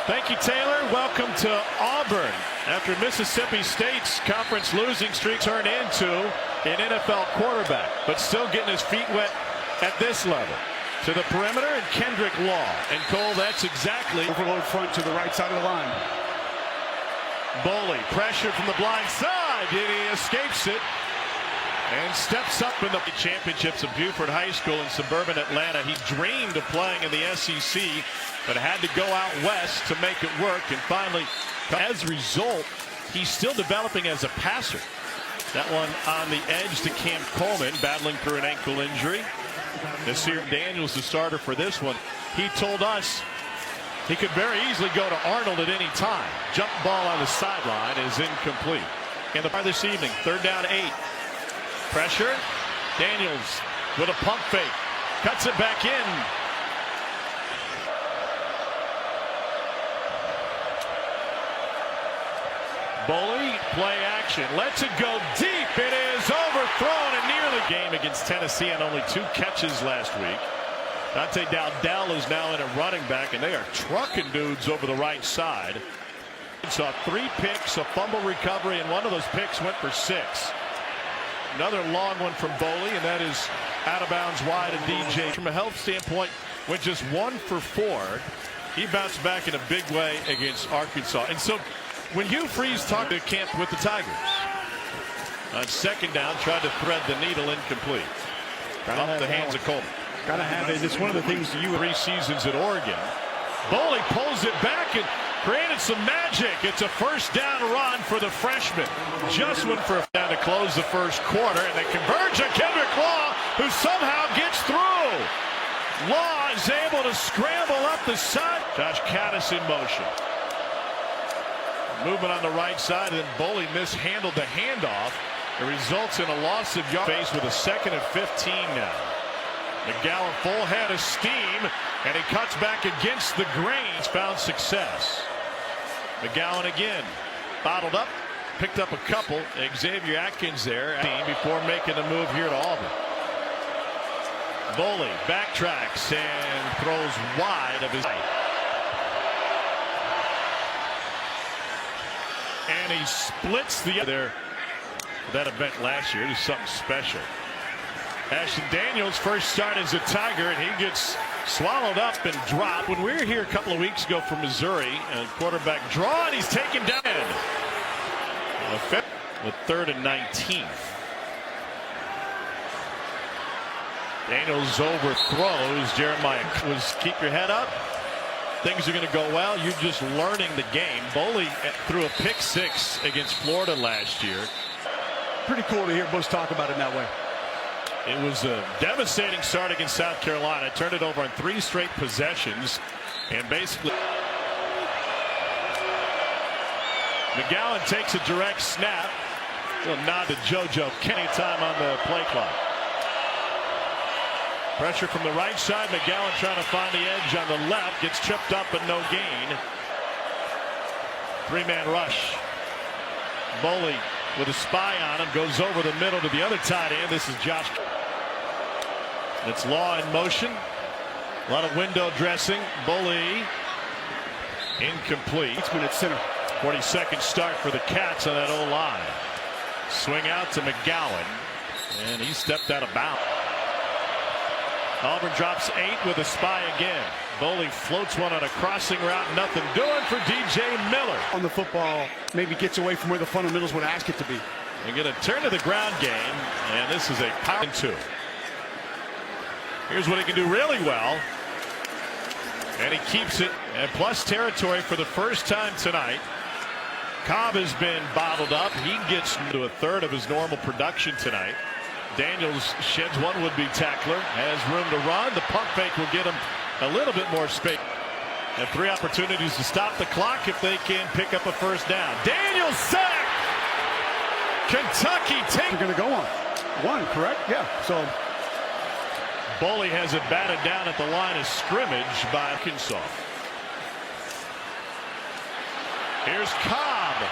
Thank you, Taylor. Welcome to Auburn. After Mississippi State's conference losing streak turned into an NFL quarterback, but still getting his feet wet at this level. To the perimeter, and Kendrick Law. And Cole, that's exactly overload front to the right side of the line. Boley, pressure from the blind side, and he escapes it and steps up in the championships of Buford High School in suburban Atlanta. He dreamed of playing in the SEC, but had to go out west to make it work. And finally, as a result, he's still developing as a passer. That one on the edge to Cam Coleman, battling through an ankle injury. Nasir Daniels, the starter for this one. He told us he could very easily go to Arnold at any time. Jump ball on the sideline is incomplete. In the bar this evening, 3rd down 8. Pressure. Daniels with a pump fake. Cuts it back in. Boley, play action. Lets it go deep. It is overthrown and nearly game against Tennessee on only 2 catches last week. Dante Dowdell is now in a running back, and they are trucking dudes over the right side. Saw 3 picks, a fumble recovery, and one of those picks went for 6. Another long one from Boley, and that is out of bounds wide of DJ. From a health standpoint, went just 1 for 4. He bounced back in a big way against Arkansas. And so when Hugh Freeze talked to camp with the Tigers, on 2nd down, tried to thread the needle, incomplete. Off the hands of Coleman. Gotta have it. It's one of the things you 3 seasons at Oregon. Boley pulls it back and created some magic. It's a 1st down run for the freshman. Just went for a down to close the 1st quarter, and they converge on Kendrick Law, who somehow gets through. Law is able to scramble up the side. Josh Caddis in motion. Movement on the right side, and Boley mishandled the handoff. It results in a loss of yards. Face with a 2nd and 15 now. McGowan full head of steam, and he cuts back against the grain. He's found success. McGowan again, bottled up, picked up a couple. Xavier Atkins there before making the move here to Auburn. Boley backtracks and throws wide of his height. And he splits the other. That event last year is something special. Ashton Daniels first start as a Tiger, and he gets swallowed up and dropped. When we were here a couple of weeks ago from Missouri, and quarterback draw, and he's taken down. With 3rd and 19. Daniels overthrows. Jeremiah was keep your head up. Things are going to go well. You're just learning the game. Boley threw a pick 6 against Florida last year. Pretty cool to hear Bush talk about it that way. It was a devastating start against South Carolina. Turned it over on 3 straight possessions. And basically, McGowan takes a direct snap. A nod to JoJo Kenny time on the play clock. Pressure from the right side. McGowan trying to find the edge on the left. Gets tripped up but no gain. 3-man rush. Boley with a spy on him. Goes over the middle to the other tight end. This is Josh. It's Law in motion. A lot of window dressing. Boley incomplete. It's been at center. 42nd start for the Cats on that O-line. Swing out to McGowan. And he stepped out of bounds. Auburn drops 8 with a spy again. Boley floats one on a crossing route. Nothing doing for DJ Miller. On the football, maybe gets away from where the fundamentals would ask it to be. They're going to turn to the ground game, and this is a power 2. Here's what he can do really well. And he keeps it at plus territory for the first time tonight. Cobb has been bottled up. He gets to a 1/3 of his normal production tonight. Daniels sheds one would-be tackler, has room to run. The pump fake will get him a little bit more space. And 3 opportunities to stop the clock if they can pick up a 1st down. Daniels sacked. Kentucky take. They're going to go on 1, correct? Yeah. So Boley has it batted down at the line of scrimmage by Arkansas. Here's Cobb.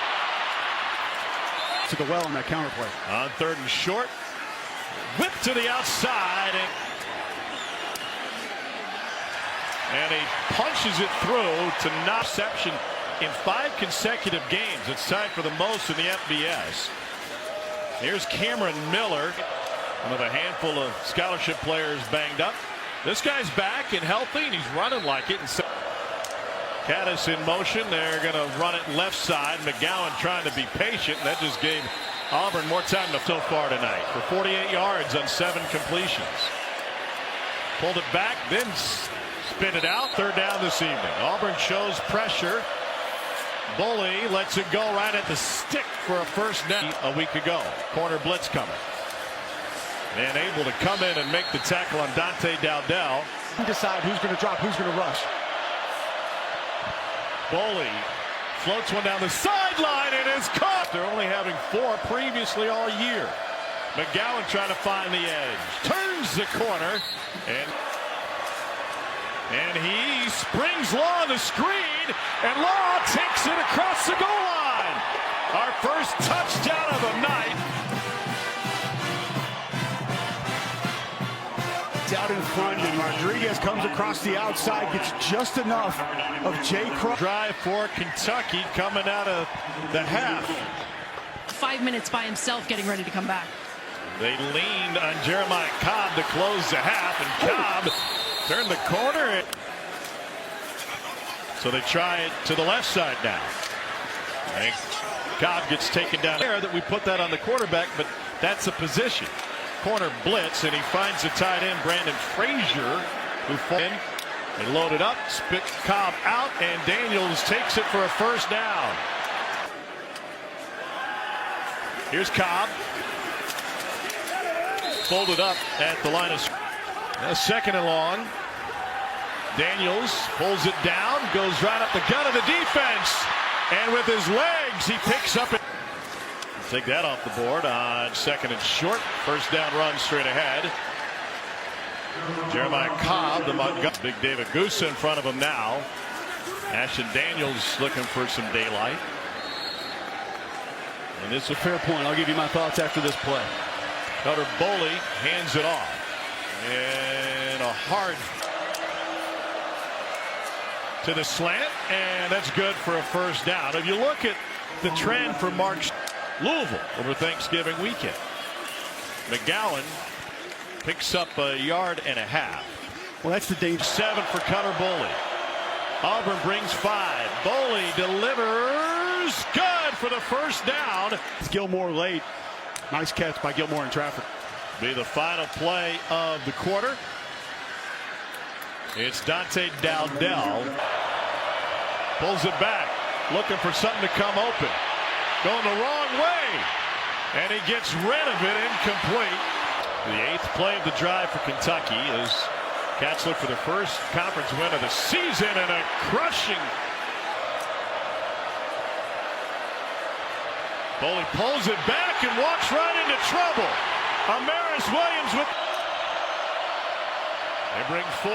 To the well on that counter play. On 3rd and short. Whip to the outside. And And he punches it through to not reception in 5 consecutive games. It's tied for the most in the FBS. Here's Cameron Miller, one of a handful of scholarship players banged up. This guy's back and healthy, and he's running like it. And so Caddis in motion. They're going to run it left side. McGowan trying to be patient. That just gave Auburn more time so far tonight for 48 yards on 7 completions. Pulled it back, then spin it out. 3rd down this evening. Auburn shows pressure. Bully lets it go right at the stick for a 1st down a week ago. Corner blitz coming. And able to come in and make the tackle on Dante Dowdell. Decide who's going to drop, who's going to rush. Bully floats one down the sideline and is caught. They're only having 4 previously all year. McGowan trying to find the edge. Turns the corner. And he springs Law on the screen. And Law takes it across the goal line. Our first touchdown of the night. Out in front, and Rodriguez comes across the outside, gets just enough of Jay Cross. Drive for Kentucky coming out of the half. 5 minutes by himself getting ready to come back. They leaned on Jeremiah Cobb to close the half, and Cobb turned the corner. So they try it to the left side now. And Cobb gets taken down there. That we put that on the quarterback, but that's a position. Corner blitz, and he finds the tight end Brandon Frazier, who falls in. They load it up, spit Cobb out, and Daniels takes it for a 1st down. Here's Cobb. Folded up at the line of 2nd and long. Daniels pulls it down, goes right up the gut of the defense, and with his legs, he picks up it. Take that off the board on 2nd and short. 1st down run straight ahead. Jeremiah Cobb, the Montgomery. Big David Goose in front of him now. Ashton Daniels looking for some daylight. And this is a Fair point. I'll give you my thoughts after this play. Cutter Boley hands it off. And a hard to the slant. And that's good for a 1st down. If you look at the trend for March Louisville over Thanksgiving weekend, McGowan picks up a 1.5 yards. Well, that's the danger. 7 for Cutter Boley. Auburn brings 5. Boley delivers. Good for the 1st down. It's Gilmore late. Nice catch by Gilmore in traffic. Be the final play of the quarter. It's Dante Dowdell. Pulls it back. Looking for something to come open. Going the wrong way. And he gets rid of it, incomplete. The 8th play of the drive for Kentucky as Cats look for their first conference win of the season and a crushing. Boley pulls it back and walks right into trouble. Amaris Williams with. They bring 4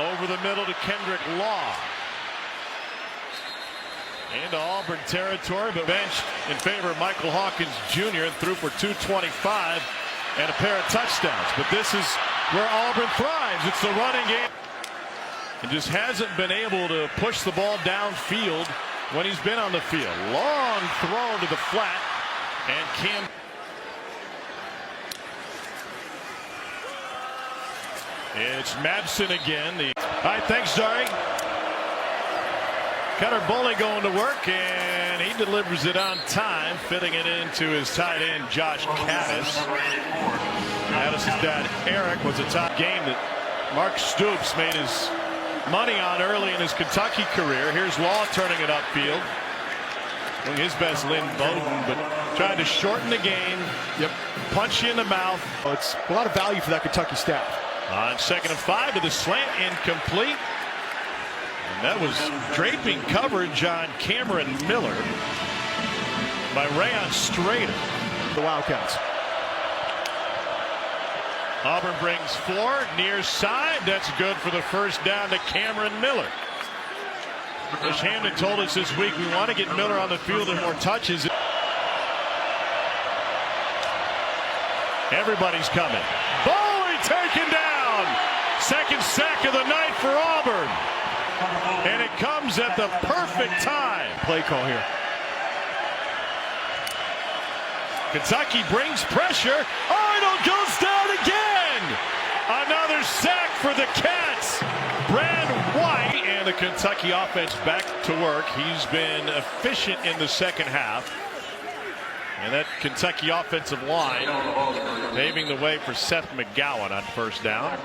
over the middle to Kendrick Law. Into Auburn territory, but benched in favor of Michael Hawkins Jr. and threw for 225 and a pair of touchdowns. But this is where Auburn thrives. It's the running game. And just hasn't been able to push the ball downfield when he's been on the field. Long throw to the flat, and Cam. It's Madsen again. All right, thanks, Dari. Cutter Boley going to work, and he delivers it on time, fitting it into his tight end, Josh Caddis. Caddis' dad, Eric, was a top game that Mark Stoops made his money on early in his Kentucky career. Here's Law turning it upfield. Doing his best, Lynn Bowden, but trying to shorten the game. Yep. Punch you in the mouth. Well, it's a lot of value for that Kentucky staff. On 2nd and 5 to the slant, incomplete. And that was draping coverage on Cameron Miller by Rayon Strader. The Wildcats. Auburn brings 4 near side. That's good for the 1st down to Cameron Miller. Coach Hamden told us this week we want to get Miller on the field and more touches. Everybody's coming. Boley taken down. 2nd sack of the night for Auburn. and it comes at the perfect time. Play call here. Kentucky brings pressure. Arnold goes down again. Another sack for the Cats. Brad White and the Kentucky offense back to work. He's been efficient in the second half. And that Kentucky offensive line paving the way for Seth McGowan on first down.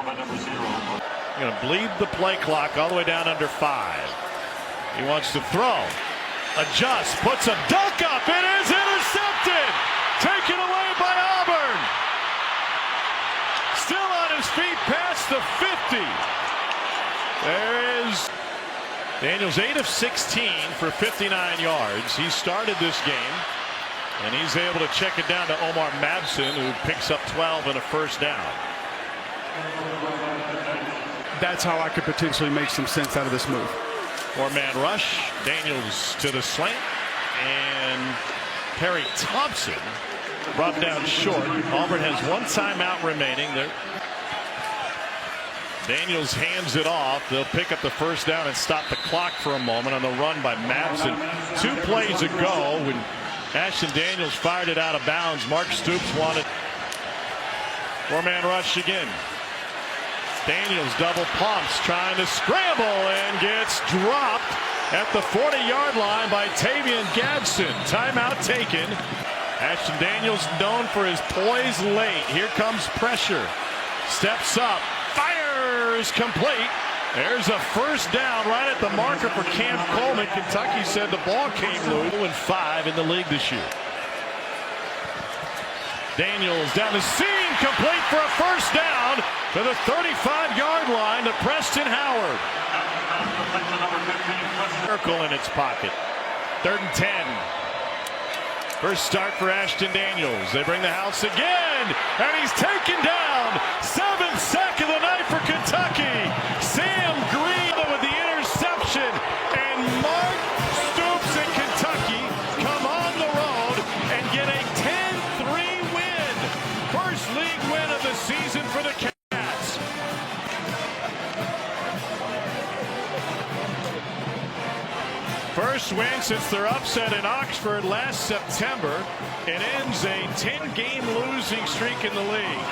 Going to bleed the play clock all the way down under 5. He wants to throw. Adjusts, puts a dunk up. It is intercepted. Taken away by Auburn. Still on his feet past the 50. There is Daniels, 8 of 16 for 59 yards. He started this game, and he's able to check it down to Omar Madsen, who picks up 12 and a first down. That's how I could potentially make some sense out of this move. 4-man rush. Daniels to the slant, and Perry Thompson brought down short. Auburn has 1 timeout remaining. Daniels hands it off. They'll pick up the first down and stop the clock for a moment on the run by Madsen. 2 plays ago, when Ashton Daniels fired it out of bounds, Mark Stoops wanted. 4-man rush again. Daniels double pumps, trying to scramble, and gets dropped at the 40-yard line by Tavian Gadsden. Timeout taken. Ashton Daniels known for his poise late. Here comes pressure. Steps up. Fires complete. There's a first down right at the marker for Cam Coleman. Kentucky said the ball came loose. 5 in the league this year. Daniels down the seam, complete for a first down to the 35-yard line to Preston Howard. Circle in its pocket. 3rd and 10. First start for Ashton Daniels. They bring the house again, and he's taken down. 7th sack of the night for Kentucky. Sam Green with the interception, and Mark Stoops and Kentucky come on the road and get a 10-3 win. First league win of the season for the Cats. First win since their upset in Oxford last September. It ends a 10-game losing streak in the league.